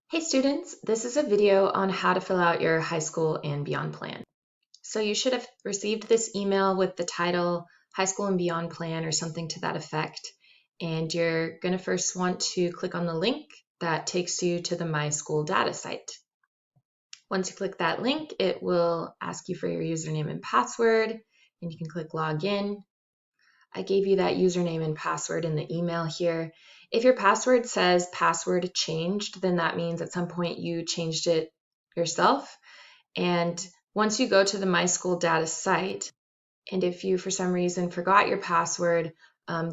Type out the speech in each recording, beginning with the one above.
Hey students, this is a video on how to fill out your high school and beyond plan. So you should have received this email with the title High School and Beyond Plan or something to that effect. And you're going to first want to click on the link that takes you to the My School data site. Once you click that link, it will ask you for your username and password, and you can click Login. I gave you that username and password in the email here. If your password says password changed, then that means at some point you changed it yourself. And once you go to the My School data site, and if you for some reason forgot your password,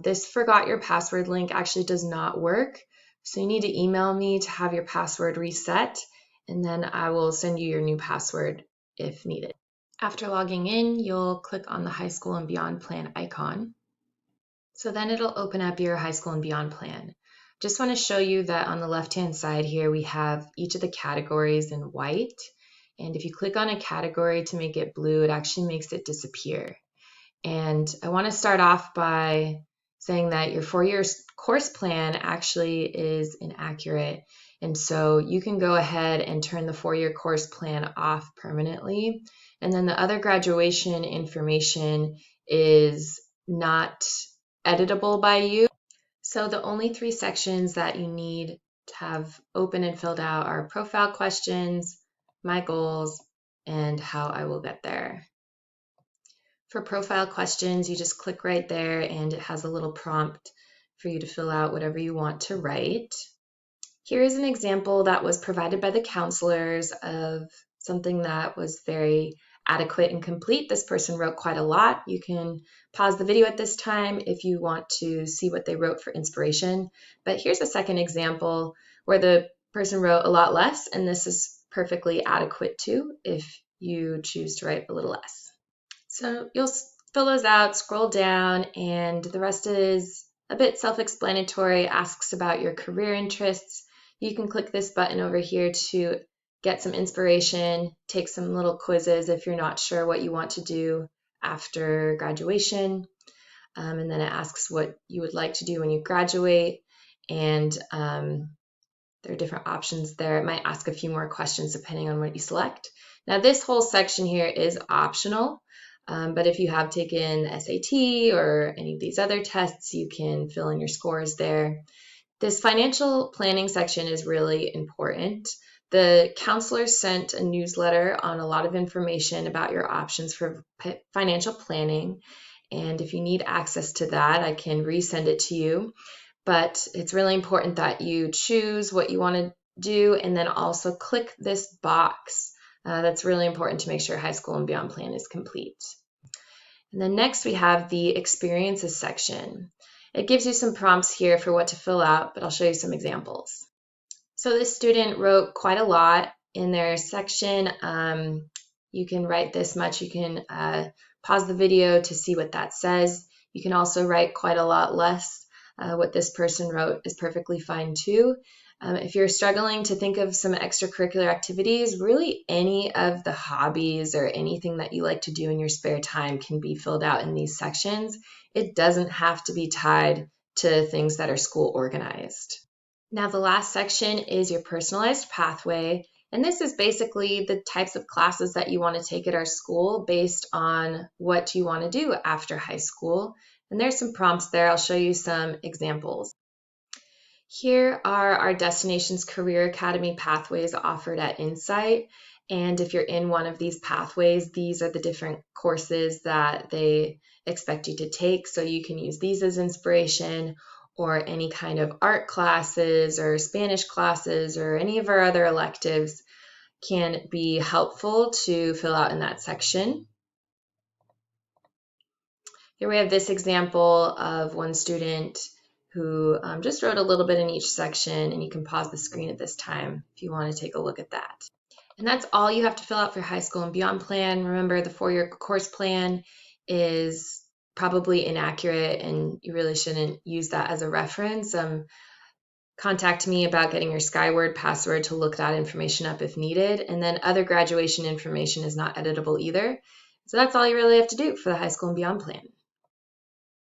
this forgot your password link actually does not work. So you need to email me to have your password reset, and then I will send you your new password if needed. After logging in, you'll click on the High School and Beyond Plan icon. So then it'll open up your high school and beyond plan. Just want to show you that on the left-hand side here, we have each of the categories in white. And if you click on a category to make it blue, it actually makes it disappear. And I want to start off by saying that your 4-year course plan actually is inaccurate. And so you can go ahead and turn the 4-year course plan off permanently. And then the other graduation information is not editable by you. So the only 3 sections that you need to have open and filled out are profile questions, my goals, and how I will get there. For profile questions, you just click right there and it has a little prompt for you to fill out whatever you want to write. Here is an example that was provided by the counselors of something that was very adequate and complete. This person wrote quite a lot. You can pause the video at this time if you want to see what they wrote for inspiration. But here's a second example where the person wrote a lot less, and this is perfectly adequate too if you choose to write a little less. So you'll fill those out, scroll down, and the rest is a bit self-explanatory. Asks about your career interests. You can click this button over here to get some inspiration, take some little quizzes if you're not sure what you want to do after graduation. And then it asks what you would like to do when you graduate. And there are different options there. It might ask a few more questions depending on what you select. Now this whole section here is optional. But if you have taken SAT or any of these other tests, you can fill in your scores there. This financial planning section is really important. The counselor sent a newsletter on a lot of information about your options for financial planning. And if you need access to that, I can resend it to you. But it's really important that you choose what you want to do and then also click this box. That's really important to make sure high school and beyond plan is complete. And then next we have the experiences section. It gives you some prompts here for what to fill out, but I'll show you some examples. So this student wrote quite a lot in their section. You can write this much. You can pause the video to see what that says. You can also write quite a lot less. What this person wrote is perfectly fine too. If you're struggling to think of some extracurricular activities, really any of the hobbies or anything that you like to do in your spare time can be filled out in these sections. It doesn't have to be tied to things that are school organized. Now the last section is your personalized pathway, and this is basically the types of classes that you want to take at our school based on what you want to do after high school. And there's some prompts there. I'll show you some examples. Here are our Destinations Career Academy pathways offered at Insight. And if you're in one of these pathways, these are the different courses that they expect you to take. So you can use these as inspiration, or any kind of art classes or Spanish classes or any of our other electives can be helpful to fill out in that section. Here we have this example of one student who just wrote a little bit in each section, and you can pause the screen at this time if you want to take a look at that. And that's all you have to fill out for high school and beyond plan. Remember, the 4-year course plan is probably inaccurate and you really shouldn't use that as a reference. Contact me about getting your Skyward password to look that information up if needed. And then other graduation information is not editable either. So that's all you really have to do for the high school and beyond plan.